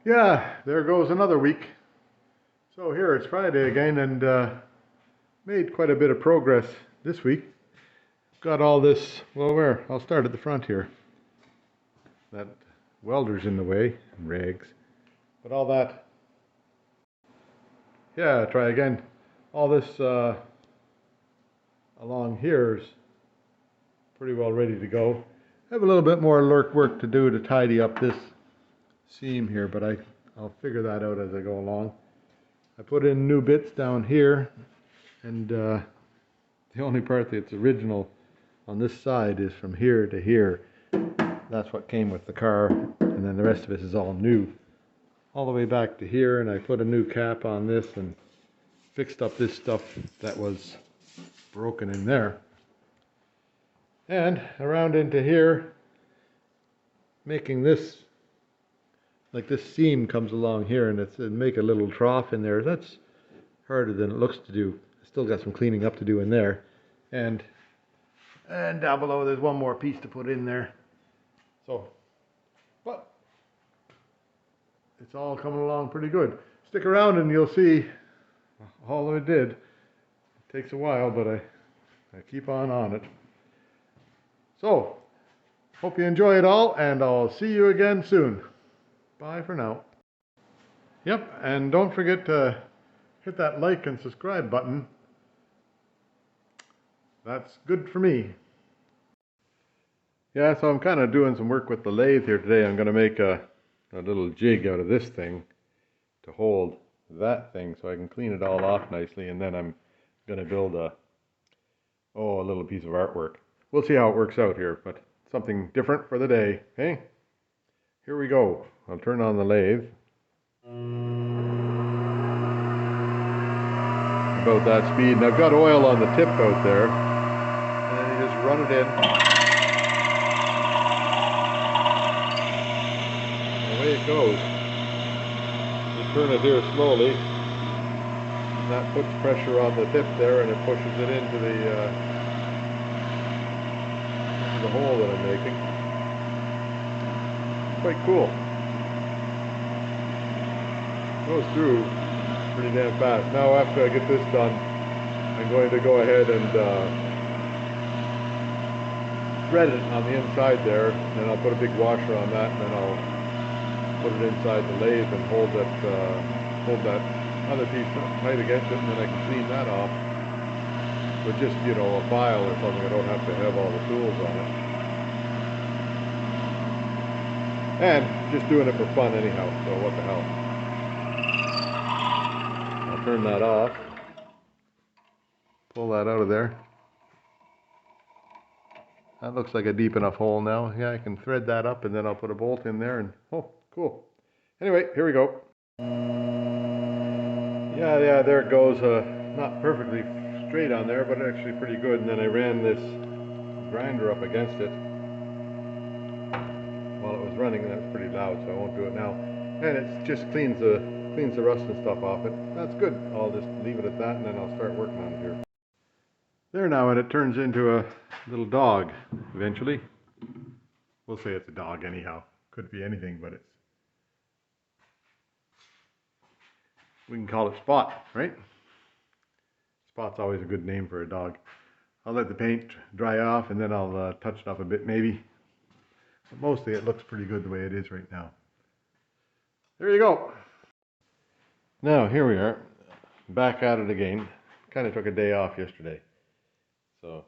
Yeah, there goes another week. So here it's Friday again, and made quite a bit of progress this week. Got all this, well, where? I'll start at the front here. That welder's in the way, rags. But all that, yeah, try again. All this along here is pretty well ready to go. I have a little bit more work to do to tidy up this seam here, but I'll figure that out as I go along. I put in new bits down here, and the only part that's original on this side is from here to here. That's what came with the car, and then the rest of it is all new. All the way back to here, and I put a new cap on this and fixed up this stuff that was broken in there. And around into here, making this, like this seam comes along here, and it's make a little trough in there. That's harder than it looks to do. Still got some cleaning up to do in there. And down below there's one more piece to put in there. So, but it's all coming along pretty good. Stick around and you'll see all of it did. It takes a while, but I keep on it. So, hope you enjoy it all, and I'll see you again soon. Bye for now. Yep, and don't forget to hit that like and subscribe button. That's good for me. Yeah, so I'm kind of doing some work with the lathe here today. I'm going to make a little jig out of this thing to hold that thing so I can clean it all off nicely, and then I'm going to build a little piece of artwork. We'll see how it works out here, but something different for the day. Okay, here we go. I'll turn on the lathe. About that speed, and I've got oil on the tip out there, and then you just run it in. And away it goes. You turn it here slowly, and that puts pressure on the tip there, and it pushes it into the hole that I'm making. Quite cool. Goes through pretty damn fast. Now after I get this done, I'm going to go ahead and thread it on the inside there, and then I'll put a big washer on that, and then I'll put it inside the lathe and hold that other piece tight against it, and then I can clean that off with just, you know, a file or something. I don't have to have all the tools on it. And just doing it for fun anyhow, so what the hell. I'll turn that off. Pull that out of there. That looks like a deep enough hole now. Yeah, I can thread that up, and then I'll put a bolt in there, and oh, cool. Anyway, here we go. Yeah, there it goes. Not perfectly straight on there, but actually pretty good. And then I ran this grinder up against it while it was running, and that's pretty loud, so I won't do it now. And it just cleans the rust and stuff off it. That's good. I'll just leave it at that, and then I'll start working on it here. There now, and it turns into a little dog eventually. We'll say it's a dog anyhow. Could be anything, but we can call it Spot, right? Spot's always a good name for a dog. I'll let the paint dry off, and then I'll touch it up a bit maybe. But mostly it looks pretty good the way it is right now. There you go. Now here we are, back at it again. Kind of took a day off yesterday. So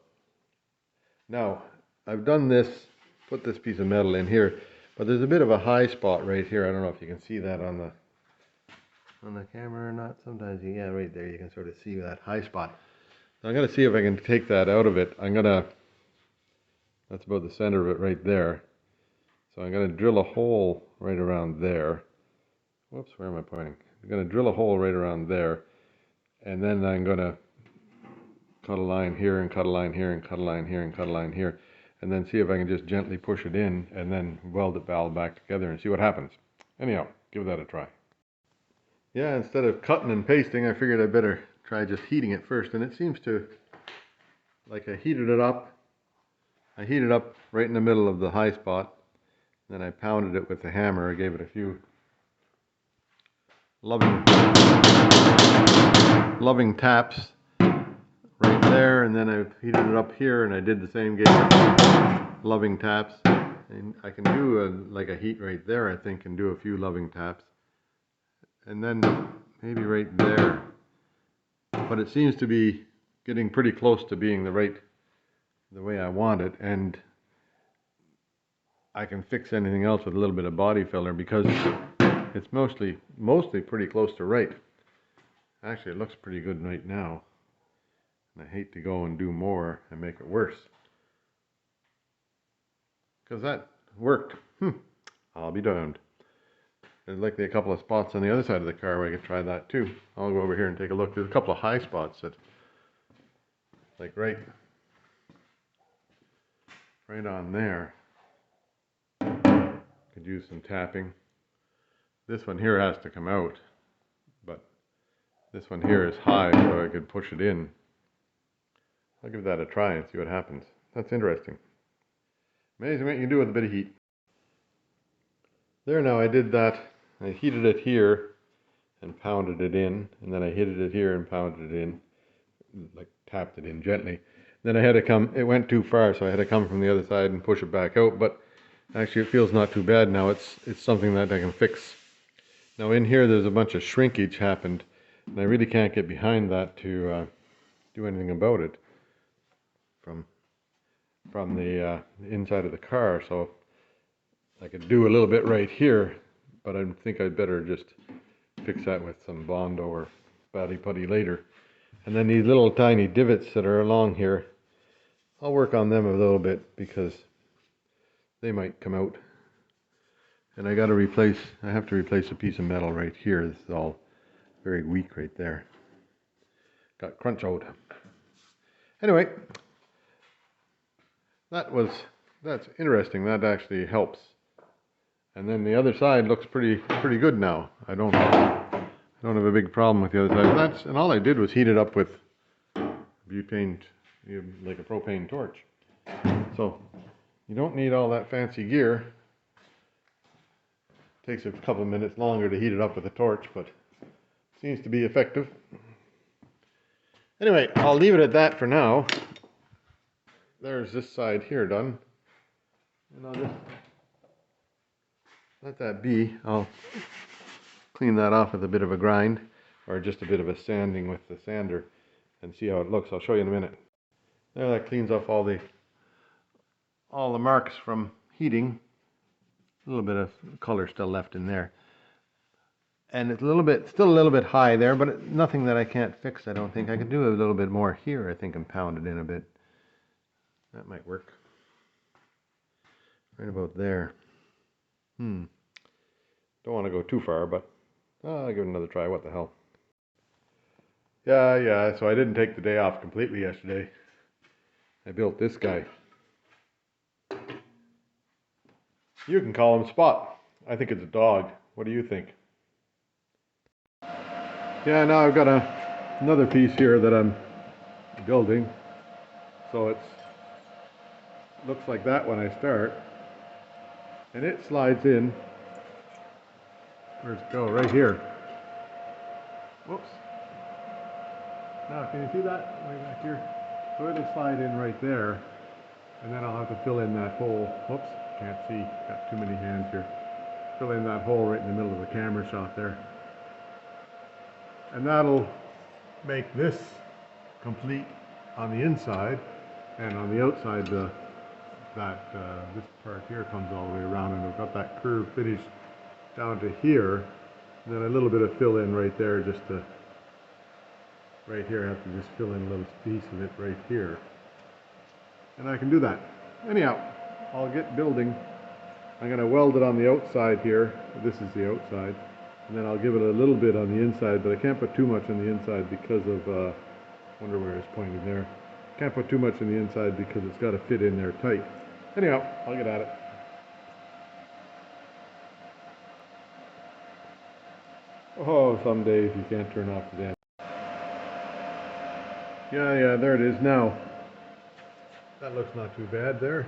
now I've done this, put this piece of metal in here, but there's a bit of a high spot right here. I don't know if you can see that on the camera or not. Sometimes, yeah, right there you can sort of see that high spot. So I'm going to see if I can take that out of it. That's about the center of it right there. So I'm going to drill a hole right around there. Whoops, where am I pointing? I'm going to drill a hole right around there, and then I'm going to cut a line here, and cut a line here, and cut a line here, and cut a line here, and then see if I can just gently push it in, and then weld it all back together and see what happens. Anyhow, give that a try. Yeah, instead of cutting and pasting, I figured I better try just heating it first, and it seems to, like I heated it up right in the middle of the high spot, then I pounded it with the hammer. I gave it a few loving taps right there, and then I heated it up here, and I did the same gauge loving taps, and I can do like a heat right there, I think, and do a few loving taps, and then maybe right there. But it seems to be getting pretty close to being the way I want it, and I can fix anything else with a little bit of body filler because it's mostly pretty close to right. Actually, it looks pretty good right now. And I hate to go and do more and make it worse. Because that worked. I'll be darned. There's likely a couple of spots on the other side of the car where I could try that too. I'll go over here and take a look. There's a couple of high spots that, like right on there. Could use some tapping. This one here has to come out, but this one here is high, so I could push it in. I'll give that a try and see what happens. That's interesting. Amazing what you can do with a bit of heat. There, now I did that. I heated it here and pounded it in, and then I heated it here and pounded it in, like tapped it in gently. Then I had to come, it went too far, so I had to come from the other side and push it back out, but actually it feels not too bad now. It's something that I can fix. Now in here there's a bunch of shrinkage happened, and I really can't get behind that to do anything about it from the inside of the car. So I could do a little bit right here, but I think I'd better just fix that with some Bondo or Batty Putty later. And then these little tiny divots that are along here, I'll work on them a little bit because they might come out. And I have to replace a piece of metal right here. This is all very weak right there. Got crunch out. Anyway, that's interesting. That actually helps. And then the other side looks pretty good now. I don't have a big problem with the other side. And all I did was heat it up with butane, like a propane torch. So you don't need all that fancy gear. Takes a couple of minutes longer to heat it up with a torch, but seems to be effective. Anyway, I'll leave it at that for now. There's this side here done. And I'll just let that be. I'll clean that off with a bit of a grind, or just a bit of a sanding with the sander, and see how it looks. I'll show you in a minute. There, that cleans off all the marks from heating. A little bit of color still left in there. And it's still a little bit high there, but nothing that I can't fix, I don't think. I could do a little bit more here, I think, and pound it in a bit. That might work. Right about there. Don't want to go too far, but I'll give it another try. What the hell? Yeah, so I didn't take the day off completely yesterday. I built this guy. You can call him Spot. I think it's a dog. What do you think? Yeah, now I've got another piece here that I'm building. So it looks like that when I start. And it slides in. Where's it go? Right here. Whoops. Now, can you see that? Way back here. So it'll slide in right there. And then I'll have to fill in that hole. Whoops. Can't see. Got too many hands here. Fill in that hole right in the middle of the camera shot there. And that'll make this complete on the inside, and on the outside this part here comes all the way around, and I've got that curve finished down to here. And then a little bit of fill in right there, right here I have to just fill in a little piece of it right here. And I can do that. Anyhow, I'll get building. I'm going to weld it on the outside here. This is the outside. And then I'll give it a little bit on the inside, but I can't put too much on the inside because of, wonder where it's pointing there. Can't put too much on the inside because it's got to fit in there tight. Anyhow, I'll get at it. Oh, some days you can't turn off the damn. Yeah, there it is now. That looks not too bad there.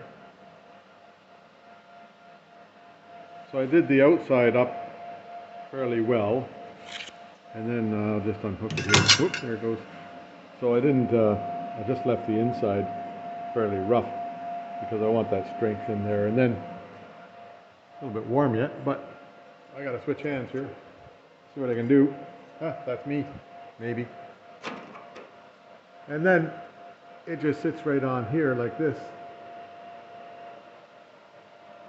So I did the outside up fairly well. And then I'll just unhook it here. Whoop, there it goes. So I didn't, I just left the inside fairly rough because I want that strength in there. And then, a little bit warm yet, but I gotta switch hands here. See what I can do. Ah, that's me, maybe. And then it just sits right on here like this.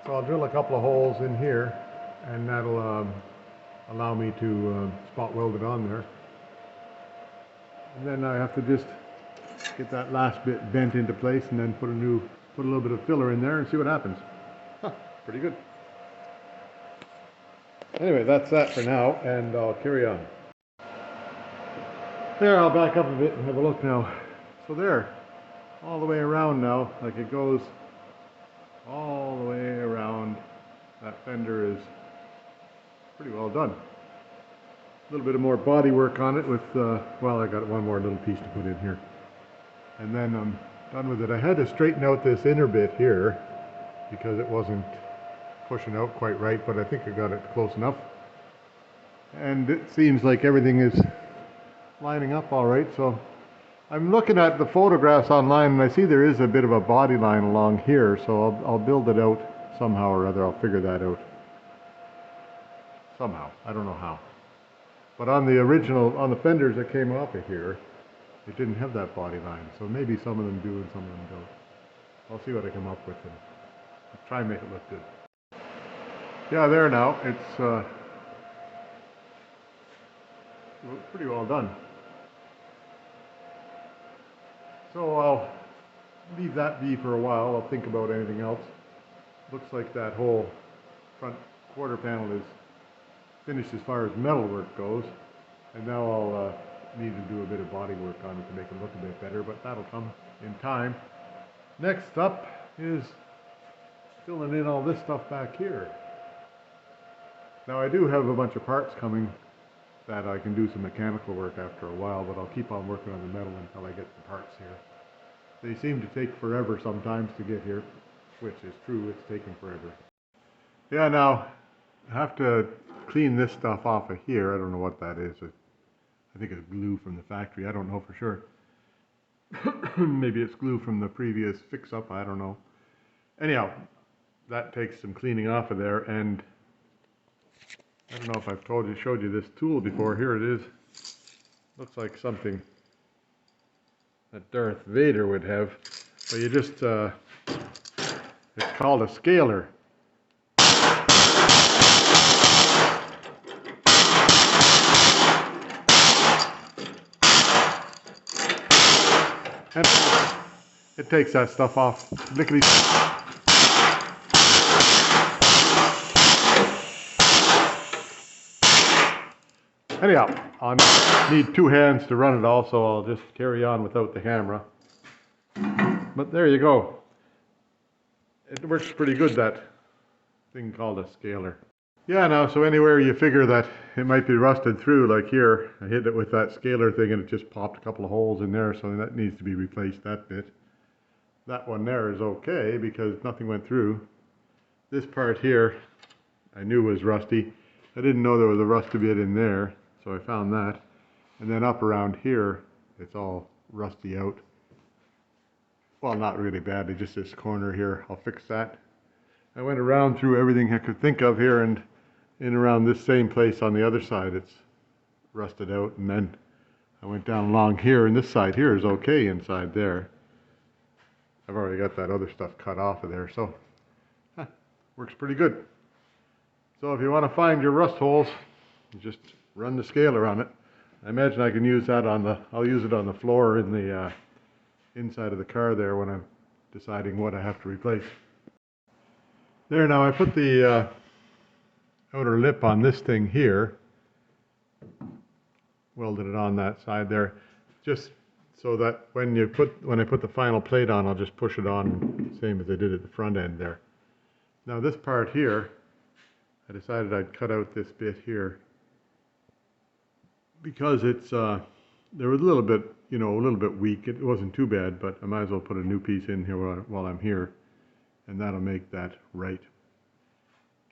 So I'll drill a couple of holes in here, and that'll allow me to spot weld it on there. And then I have to just get that last bit bent into place, and then put a little bit of filler in there and see what happens. Huh, pretty good. Anyway, that's that for now, and I'll carry on. There, I'll back up a bit and have a look now. So there, all the way around now, like it goes all the way around. That fender is pretty well done. A little bit more body work on it with, well, I got one more little piece to put in here. And then I'm done with it. I had to straighten out this inner bit here because it wasn't pushing out quite right, but I think I got it close enough. And it seems like everything is lining up all right. So I'm looking at the photographs online, and I see there is a bit of a body line along here, so I'll build it out somehow or other. I'll figure that out somehow. I don't know how. But on the original, on the fenders that came off of here, it didn't have that body line. So maybe some of them do and some of them don't. I'll see what I come up with and try and make it look good. Yeah, there now. It's pretty well done. So I'll leave that be for a while. I'll think about anything else. Looks like that whole front quarter panel is finished as far as metal work goes. And now I'll need to do a bit of body work on it to make it look a bit better, but that'll come in time. Next up is filling in all this stuff back here. Now I do have a bunch of parts coming that I can do some mechanical work after a while, but I'll keep on working on the metal until I get the parts here. They seem to take forever sometimes to get here, which is true, it's taking forever. Yeah, now I have to clean this stuff off of here. I don't know what that is. I think it's glue from the factory. I don't know for sure. Maybe it's glue from the previous fix-up. I don't know. Anyhow, that takes some cleaning off of there, and I don't know if I've showed you this tool before. Here it is. Looks like something that Darth Vader would have. But you just, it's called a scaler. And it takes that stuff off lickety. Anyhow, I need two hands to run it all, so I'll just carry on without the camera. But there you go. It works pretty good, that thing called a scaler. Yeah, now, so anywhere you figure that it might be rusted through, like here, I hit it with that scaler thing and it just popped a couple of holes in there, so that needs to be replaced, that bit. That one there is okay because nothing went through. This part here, I knew was rusty. I didn't know there was a rusty bit in there, so I found that. And then up around here, it's all rusty out. Well, not really badly, just this corner here. I'll fix that. I went around through everything I could think of here, and in around this same place on the other side, it's rusted out. And then I went down along here, and this side here is okay inside there. I've already got that other stuff cut off of there, so works pretty good. So if you want to find your rust holes, you just run the scaler on it. I imagine I can use that on the, I'll use it on the floor in the inside of the car there when I'm deciding what I have to replace. There, now I put the outer lip on this thing here, welded it on that side there, just so that when I put the final plate on, I'll just push it on, same as I did at the front end there. Now this part here, I decided I'd cut out this bit here because it's there was a little bit, you know, a little bit weak. It wasn't too bad, but I might as well put a new piece in here while I'm here, and that'll make that right.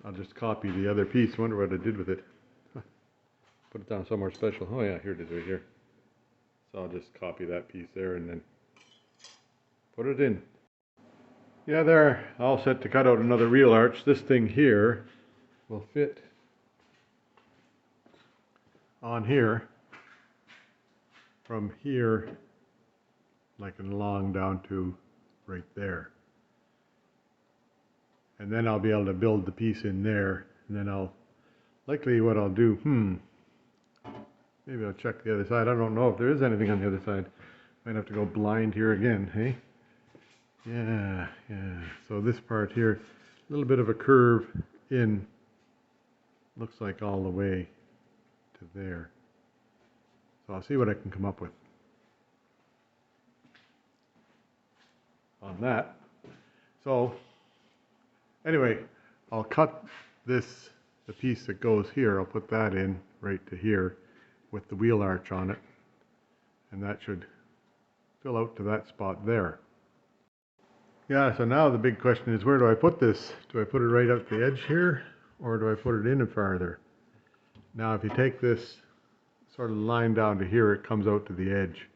I'll just copy the other piece. Wonder what I did with it. Put put it down somewhere special. Oh yeah, here it is right here. So I'll just copy that piece there and then put it in. Yeah, there, all set to cut out another wheel arch. This thing here will fit on here, from here, like along down to right there. And then I'll be able to build the piece in there, and then likely what I'll do, maybe I'll check the other side. I don't know if there is anything on the other side. Might have to go blind here again, hey? Yeah. So this part here, a little bit of a curve in, looks like all the way to there. So I'll see what I can come up with on that. So anyway, I'll cut the piece that goes here, I'll put that in right to here with the wheel arch on it, and that should fill out to that spot there. Yeah, so now the big question is, where do I put this? Do I put it right up the edge here, or do I put it in farther? Now if you take this sort of line down to here, it comes out to the edge.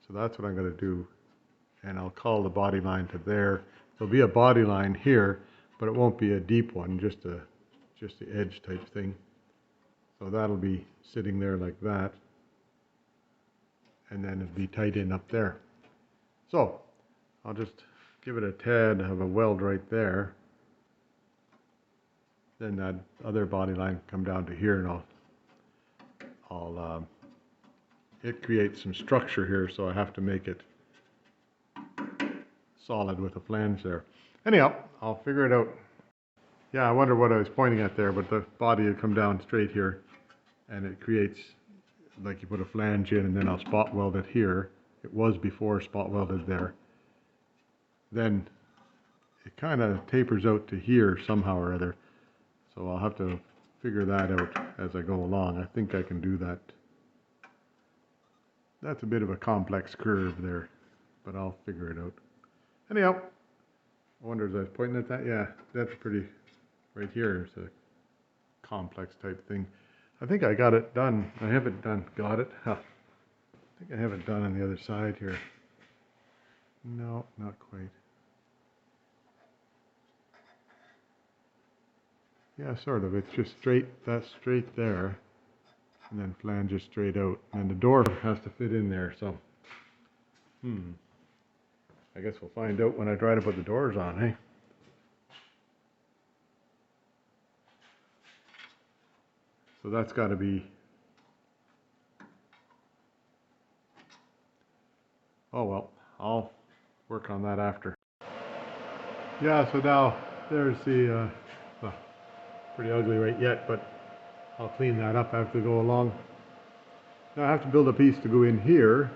So that's what I'm going to do, and I'll call the body line to there. There'll be a body line here, but it won't be a deep one, just the edge type thing. So that'll be sitting there like that, and then it'll be tight in up there. So I'll just give it a tad of a weld right there. Then that other body line come down to here, and it creates some structure here, so I have to make it solid with a flange there. Anyhow, I'll figure it out. Yeah, I wonder what I was pointing at there, but the body will come down straight here, and it creates, like you put a flange in, and then I'll spot weld it here. It was before spot welded there. Then it kind of tapers out to here somehow or other. So I'll have to figure that out as I go along. I think I can do that. That's a bit of a complex curve there, but I'll figure it out. Anyhow, I wonder, as I was pointing at that, yeah, that's pretty, right here is a complex type thing. I think I got it done. I haven't got it. Huh. I think I have it done on the other side here. No, not quite. Yeah, sort of. It's just straight, that's straight there, and then flanges straight out. And the door has to fit in there, so, I guess we'll find out when I try to put the doors on, hey? So that's got to be, oh well, I'll work on that after. Yeah, so now there's the, pretty ugly right yet, but I'll clean that up as we go along. Now I have to build a piece to go in here,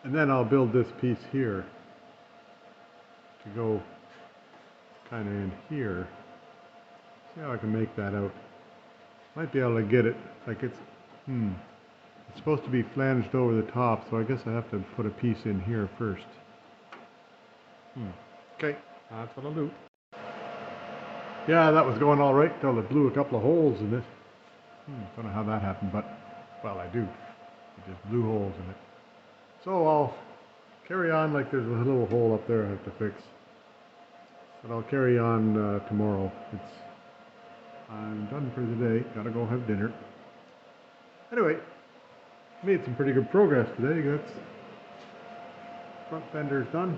and then I'll build this piece here to go kind of in here. See how I can make that out. Might be able to get it, like it's supposed to be flanged over the top, so I guess I have to put a piece in here first. Okay, that's what I'll do. Yeah, that was going all right until it blew a couple of holes in it. Don't know how that happened, but, well, I do. It just blew holes in it. So I'll carry on, like there's a little hole up there I have to fix. But I'll carry on tomorrow. I'm done for the day. Gotta go have dinner. Anyway, made some pretty good progress today. That's front fender's done.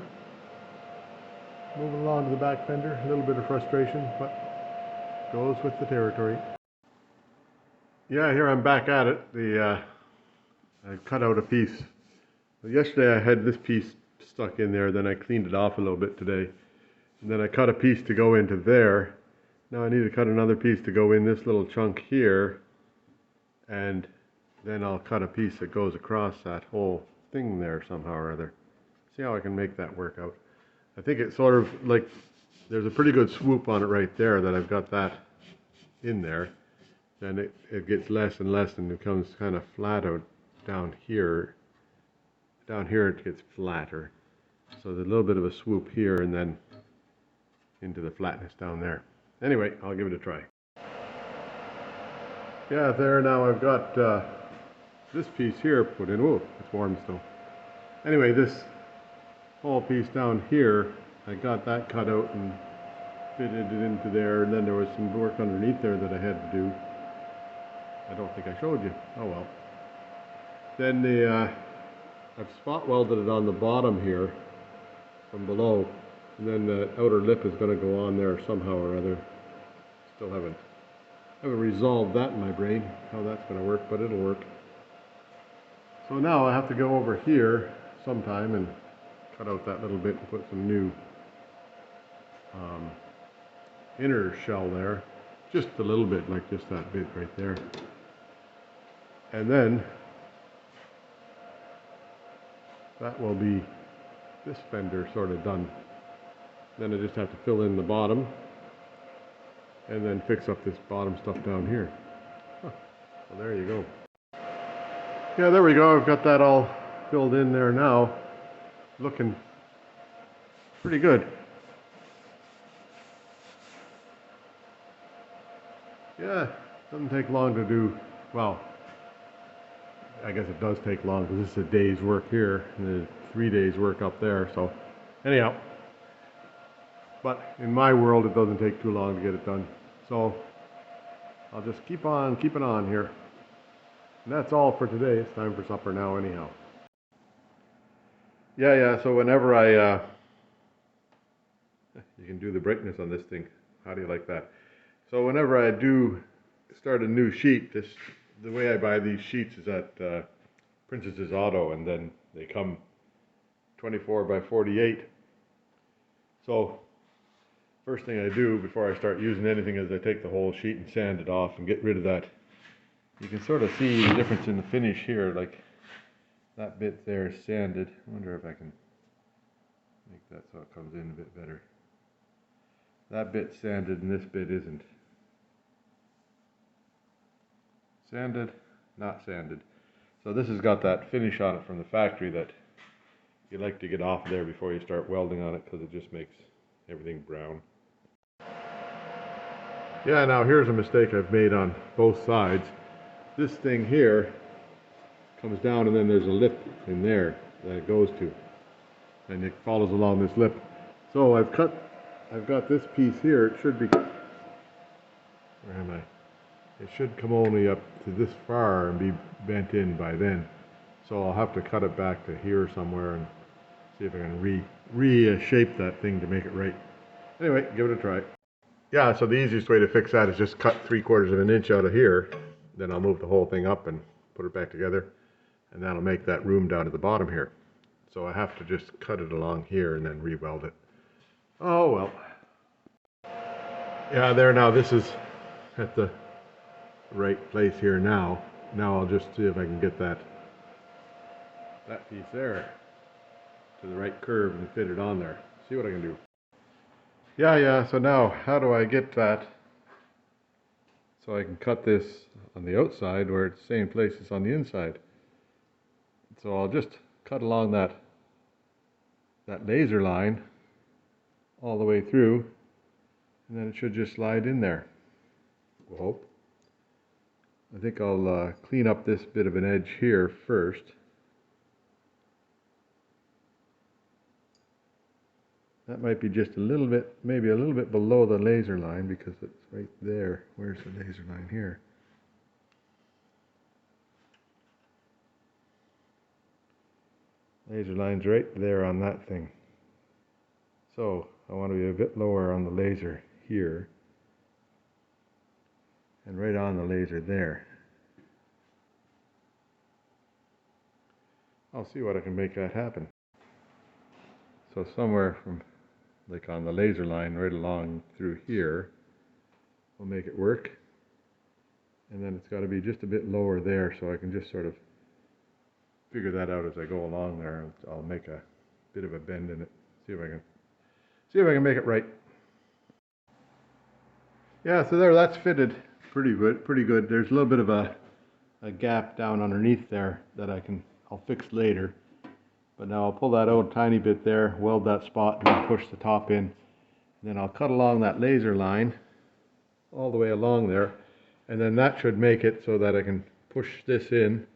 Moving along to the back fender. A little bit of frustration, but goes with the territory. Yeah, here I'm back at it. I cut out a piece. Yesterday I had this piece stuck in there, then I cleaned it off a little bit today. And then I cut a piece to go into there. Now I need to cut another piece to go in this little chunk here. And then I'll cut a piece that goes across that whole thing there somehow or other. See how I can make that work out. I think it's sort of like, there's a pretty good swoop on it right there that I've got that in there. Then it gets less and less and becomes kind of flat out down here. Down here it gets flatter. So there's a little bit of a swoop here and then into the flatness down there. Anyway, I'll give it a try. Yeah, there now I've got this piece here put in. Oh, it's warm still. Anyway, this whole piece down here, I got that cut out and fitted it into there, and then there was some work underneath there that I had to do. I don't think I showed you. Oh well. Then I've spot welded it on the bottom here from below, and then the outer lip is going to go on there somehow or other. Still haven't resolved that in my brain, how that's going to work, but it'll work. So now I have to go over here sometime and cut out that little bit and put some new inner shell there, just a little bit, like just that bit right there. And then that will be this fender sort of done. Then I just have to fill in the bottom and then fix up this bottom stuff down here. Huh. So there you go. Yeah, there we go. I've got that all filled in there now. Looking pretty good. Yeah, doesn't take long to do. Well, I guess it does take long because this is a day's work here and there's 3 days work up there. So anyhow, but in my world it doesn't take too long to get it done. So I'll just keep on keeping on here. And that's all for today. It's time for supper now anyhow. Yeah, so whenever I you can do the brightness on this thing. How do you like that? So whenever I do start a new sheet, the way I buy these sheets is at Princess's Auto, and then they come 24 by 48. So first thing I do before I start using anything is I take the whole sheet and sand it off and get rid of that. You can sort of see the difference in the finish here, like that bit there is sanded. I wonder if I can make that so it comes in a bit better. That bit's sanded and this bit isn't. Sanded, not sanded. So this has got that finish on it from the factory that you like to get off of there before you start welding on it, because it just makes everything brown. Yeah, now here's a mistake I've made on both sides. This thing here comes down and then there's a lip in there that it goes to, and it follows along this lip. So I've got this piece here. It should be, where am I? It should come only up to this far and be bent in by then. So I'll have to cut it back to here somewhere and see if I can reshape that thing to make it right. Anyway, give it a try. Yeah, so the easiest way to fix that is just cut 3/4 of an inch out of here. Then I'll move the whole thing up and put it back together. And that'll make that room down at the bottom here. So I have to just cut it along here and then re-weld it. Oh well. Yeah, there now, this is at the right place here now. Now I'll just see if I can get that piece there to the right curve and fit it on there. See what I can do. Yeah, so now how do I get that so I can cut this on the outside where it's the same place as on the inside? So I'll just cut along that laser line all the way through, and then it should just slide in there. We'll hope. I think I'll clean up this bit of an edge here first. That might be just a little bit, maybe a little bit below the laser line, because it's right there. Where's the laser line here? Laser line's right there on that thing. So I want to be a bit lower on the laser here, and right on the laser there. I'll see what I can make that happen. So somewhere from, like on the laser line right along through here, we'll make it work. And then it's got to be just a bit lower there, so I can just sort of figure that out as I go along there. I'll make a bit of a bend in it. See if I can make it right. Yeah, so there, that's fitted pretty good. There's a little bit of a gap down underneath there that I'll fix later. But now I'll pull that out a tiny bit there, weld that spot, and then push the top in. And then I'll cut along that laser line all the way along there. And then that should make it so that I can push this in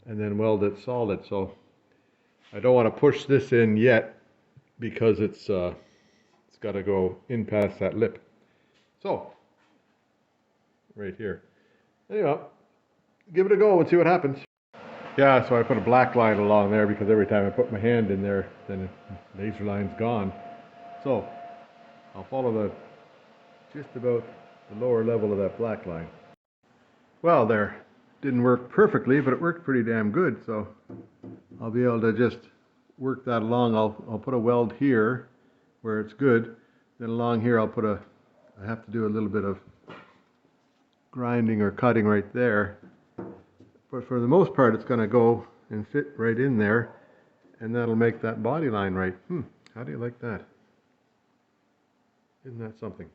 and then weld it solid. So I don't want to push this in yet because it's got to go in past that lip. So, right here. Anyway, give it a go and see what happens. Yeah, so I put a black line along there because every time I put my hand in there, then the laser line's gone. So, I'll follow just about the lower level of that black line. Well, there. Didn't work perfectly, but it worked pretty damn good, so I'll be able to just work that along. I'll put a weld here where it's good. Then along here I have to do a little bit of grinding or cutting right there. But for the most part, it's going to go and fit right in there, and that'll make that body line right. How do you like that? Isn't that something?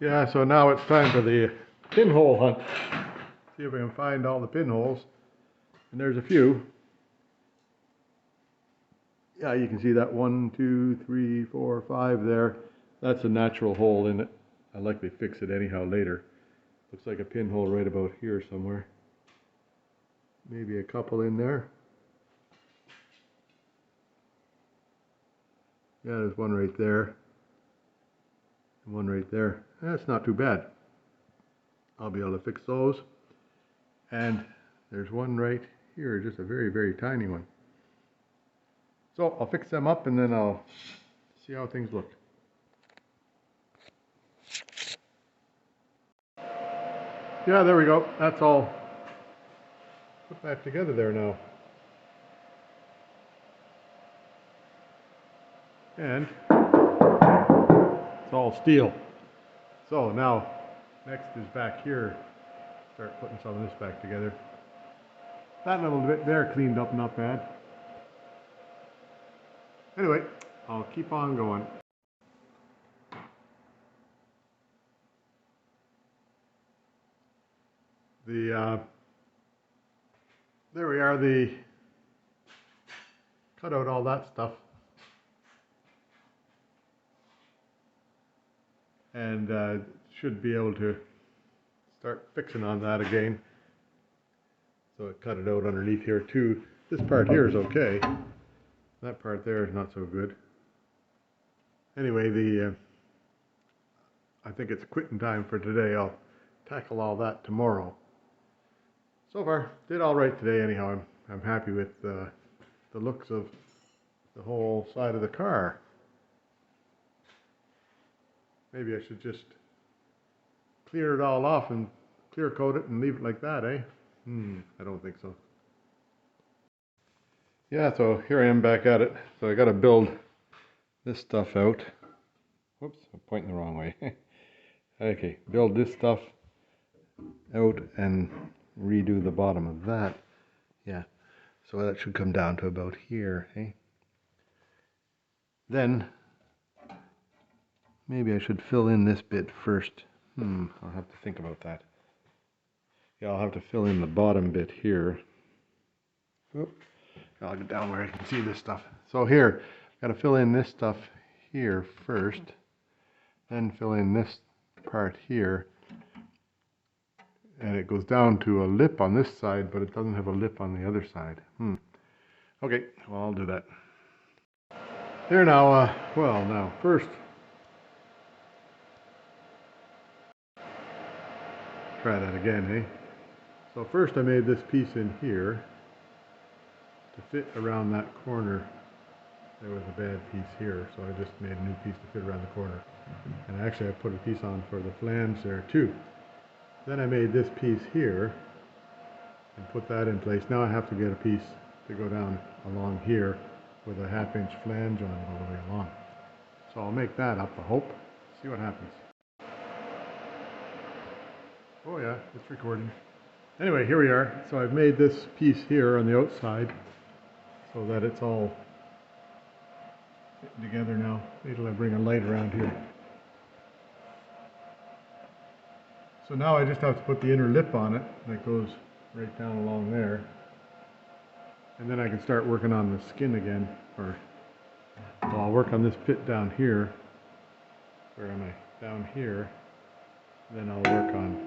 Yeah, so now it's time for the pinhole hunt. See if we can find all the pinholes. And there's a few. Yeah, you can see that 1, 2, 3, 4, 5 there. That's a natural hole in it. I'll likely fix it anyhow later. Looks like a pinhole right about here somewhere. Maybe a couple in there. Yeah, there's one right there. And one right there. That's not too bad. I'll be able to fix those. And there's one right here, just a very, very tiny one. So I'll fix them up and then I'll see how things look. Yeah, there we go. That's all put back together there now. And it's all steel. So now, next is back here. Start putting some of this back together. That little bit there cleaned up not bad. Anyway, I'll keep on going. There we are, cut out all that stuff. And should be able to start fixing on that again. So I cut it out underneath here too. This part here is okay. That part there is not so good. Anyway, I think it's quitting time for today. I'll tackle all that tomorrow. So far, did all right today anyhow. I'm happy with the looks of the whole side of the car. Maybe I should just clear it all off and clear coat it and leave it like that, eh? I don't think so. Yeah, so here I am back at it. So I got to build this stuff out. Whoops, I'm pointing the wrong way. Okay, build this stuff out and redo the bottom of that. Yeah, so that should come down to about here, eh? Then maybe I should fill in this bit first. I'll have to think about that. Yeah, I'll have to fill in the bottom bit here. Oop. I'll get down where I can see this stuff. So here, got to fill in this stuff here first, then fill in this part here, and it goes down to a lip on this side, but it doesn't have a lip on the other side. Okay, well, I'll do that. There now, well, now, first, try that again, eh? So first I made this piece in here to fit around that corner. There was a bad piece here, so I just made a new piece to fit around the corner. And actually I put a piece on for the flange there too. Then I made this piece here and put that in place. Now I have to get a piece to go down along here with a 1/2-inch flange on it all the way along. So I'll make that up, I hope. See what happens. Oh yeah, it's recording. Anyway, here we are. So I've made this piece here on the outside so that it's all fitting together now. Wait till I bring a light around here. So now I just have to put the inner lip on it that goes right down along there. And then I can start working on the skin again. Well, I'll work on this pit down here. Where am I? Down here. Then I'll work on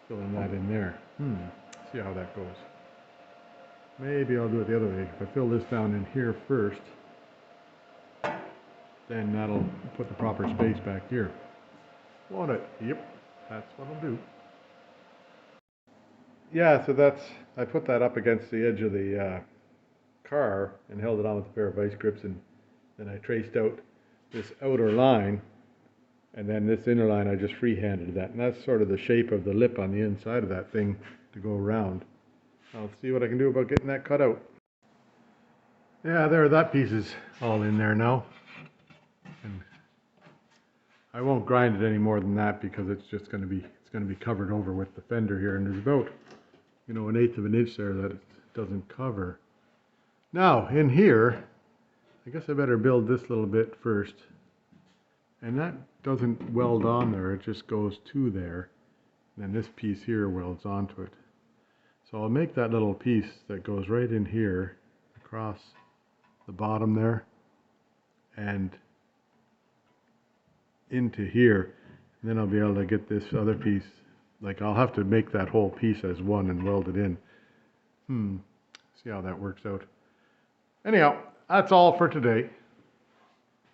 filling that in there. See how that goes. Maybe I'll do it the other way. If I fill this down in here first, then that'll put the proper space back here. Won't it? Yep, that's what I'll do. Yeah, so I put that up against the edge of the car and held it on with a pair of vice grips, and then I traced out this outer line, and then this inner line I just freehanded that, and that's sort of the shape of the lip on the inside of that thing to go around. I'll see what I can do about getting that cut out. Yeah, that piece is all in there now. And I won't grind it any more than that because it's just going to be covered over with the fender here, and there's about, you know, 1/8 of an inch there that it doesn't cover. Now in here, I guess I better build this little bit first, and that doesn't weld on there, it just goes to there, and then this piece here welds onto it. So I'll make that little piece that goes right in here across the bottom there and into here, and then I'll be able to get this other piece, like I'll have to make that whole piece as one and weld it in. See how that works out. Anyhow, that's all for today.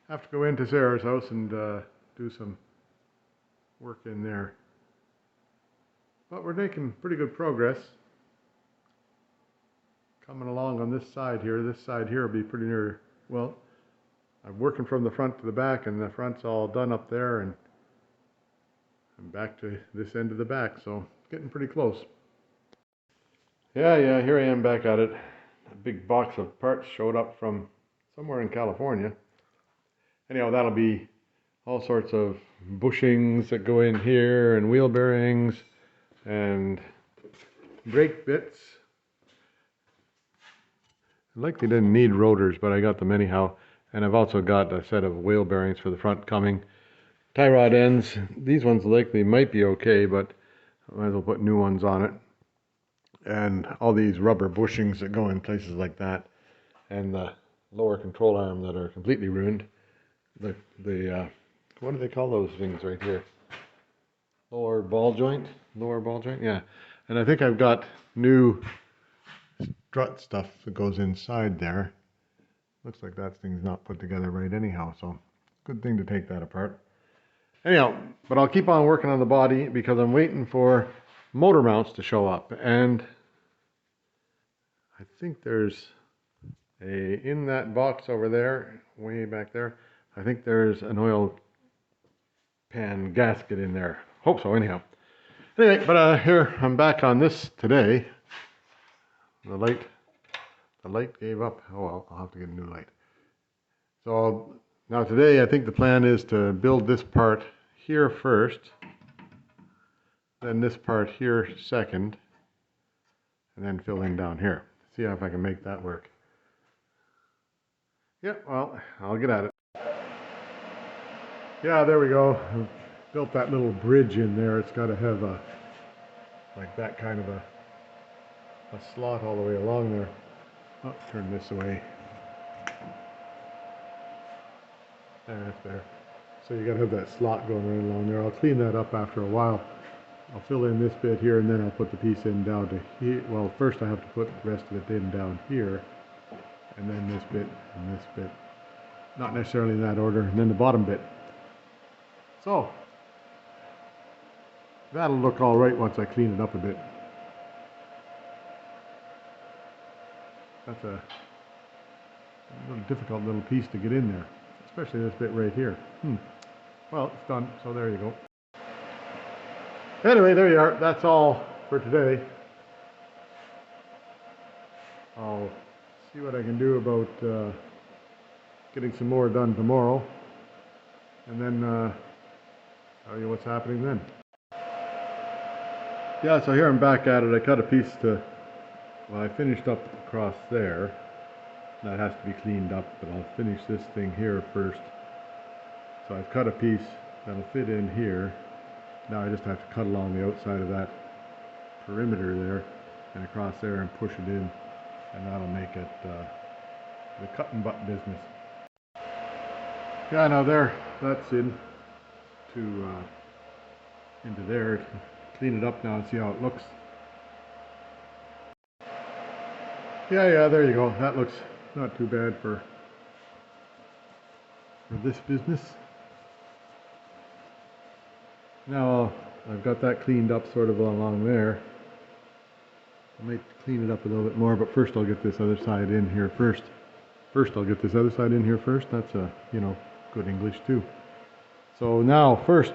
I have to go into Sarah's house and do some work in there. But we're making pretty good progress. Coming along on this side here. This side here will be pretty near, well, I'm working from the front to the back, and the front's all done up there, and I'm back to this end of the back, so getting pretty close. Yeah, here I am back at it. A big box of parts showed up from somewhere in California. Anyhow, that'll be all sorts of bushings that go in here, and wheel bearings, and brake bits. I likely didn't need rotors, but I got them anyhow. And I've also got a set of wheel bearings for the front coming. Tie rod ends, these ones likely might be okay, but I might as well put new ones on it. And all these rubber bushings that go in places like that. And the lower control arm that are completely ruined. The what do they call those things right here? Lower ball joint, yeah. And I think I've got new strut stuff that goes inside there. Looks like that thing's not put together right anyhow, so good thing to take that apart. Anyhow, but I'll keep on working on the body because I'm waiting for motor mounts to show up, and I think there's in that box over there, way back there, I think there's an oil pan gasket in there. Hope so, anyhow. Anyway, but here I'm back on this today. The light gave up. Oh well, I'll have to get a new light. So now today I think the plan is to build this part here first, then this part here second, and then fill in down here. See if I can make that work. Yeah, well, I'll get at it. Yeah, there we go. I've built that little bridge in there. It's got to have a, like that kind of a slot all the way along there. Oh, turn this away. That's better. So you got to have that slot going right along there. I'll clean that up after a while. I'll fill in this bit here, and then I'll put the piece in down to here. Well, first I have to put the rest of it in down here, and then this bit and this bit. Not necessarily in that order, and then the bottom bit. So that'll look all right once I clean it up a bit. That's a little difficult little piece to get in there, especially this bit right here. Well, it's done, so there you go. Anyway, there you are. That's all for today. I'll see what I can do about getting some more done tomorrow, and then tell you what's happening then. Yeah, so here I'm back at it. I cut a piece well, I finished up across there. That has to be cleaned up, but I'll finish this thing here first. So I've cut a piece that'll fit in here. Now I just have to cut along the outside of that perimeter there and across there and push it in, and that'll make it the cut and butt business. Yeah, now that's in to into there. Clean it up now and see how it looks. Yeah, there you go. That looks not too bad for this business. Now I've got that cleaned up sort of along there. I might clean it up a little bit more, but first I'll get this other side in here first. I'll get this other side in here first. That's good English too. So now first,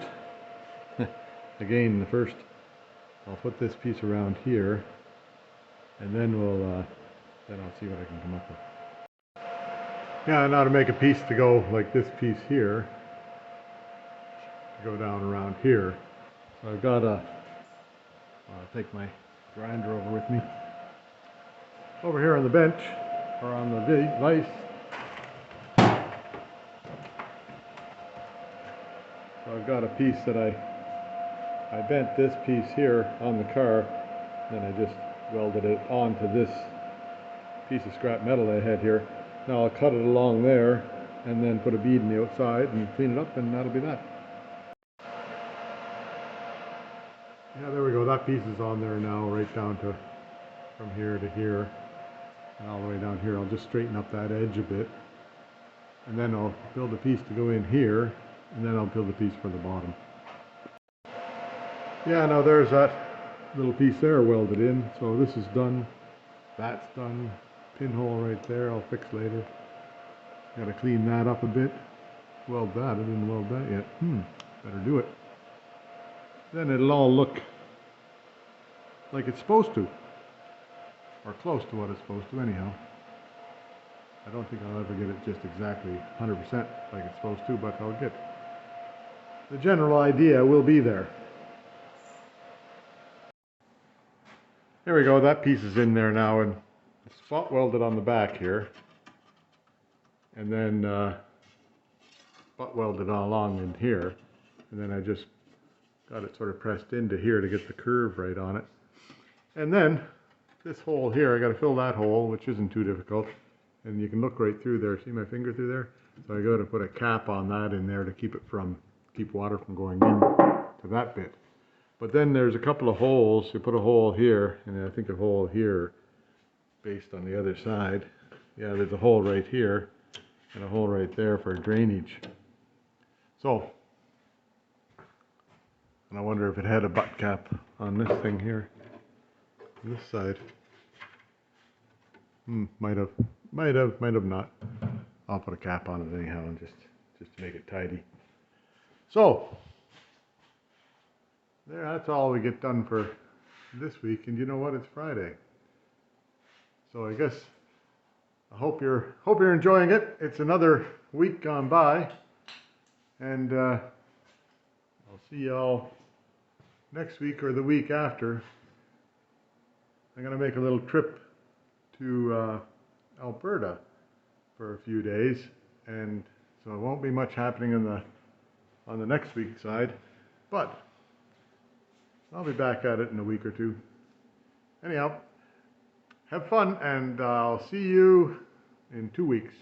again first, I'll put this piece around here, and then then I'll see what I can come up with. Yeah, now to make a piece to go like this piece here, to go down around here. So I've got I'll take my grinder over with me. Over here on the bench, or on the vise. So I've got a piece that I bent this piece here on the car, then I just welded it onto this piece of scrap metal I had here. Now I'll cut it along there and then put a bead in the outside and clean it up, and that'll be that. Yeah, there we go. That piece is on there now, right down to from here to here and all the way down here. I'll just straighten up that edge a bit, and then I'll build a piece to go in here, and then I'll build a piece for the bottom. Yeah, now there's that little piece there welded in. So this is done. That's done. Pinhole right there, I'll fix later. Gotta clean that up a bit. Weld that. I didn't weld that yet. Better do it. Then it'll all look like it's supposed to, or close to what it's supposed to anyhow. I don't think I'll ever get it just exactly 100% like it's supposed to, but I'll get the general idea will be there. There we go, that piece is in there now, and spot welded on the back here, and then spot welded all along in here, and then I just got it sort of pressed into here to get the curve right on it. And then this hole here, I got to fill that hole, which isn't too difficult, and you can look right through there. See my finger through there? So I got to put a cap on that in there to keep water from going in to that bit. But then there's a couple of holes. You put a hole here, and I think a hole here based on the other side. Yeah, there's a hole right here and a hole right there for drainage. So, and I wonder if it had a butt cap on this thing here, on this side. Might have not. I'll put a cap on it anyhow, and just to make it tidy. So, there, that's all we get done for this week. And you know what? It's Friday. So I guess I hope you're enjoying it. It's another week gone by, and I'll see y'all next week or the week after. I'm gonna make a little trip to Alberta for a few days, and so it won't be much happening on the next week's side, but I'll be back at it in a week or two. Anyhow, have fun, and I'll see you in 2 weeks.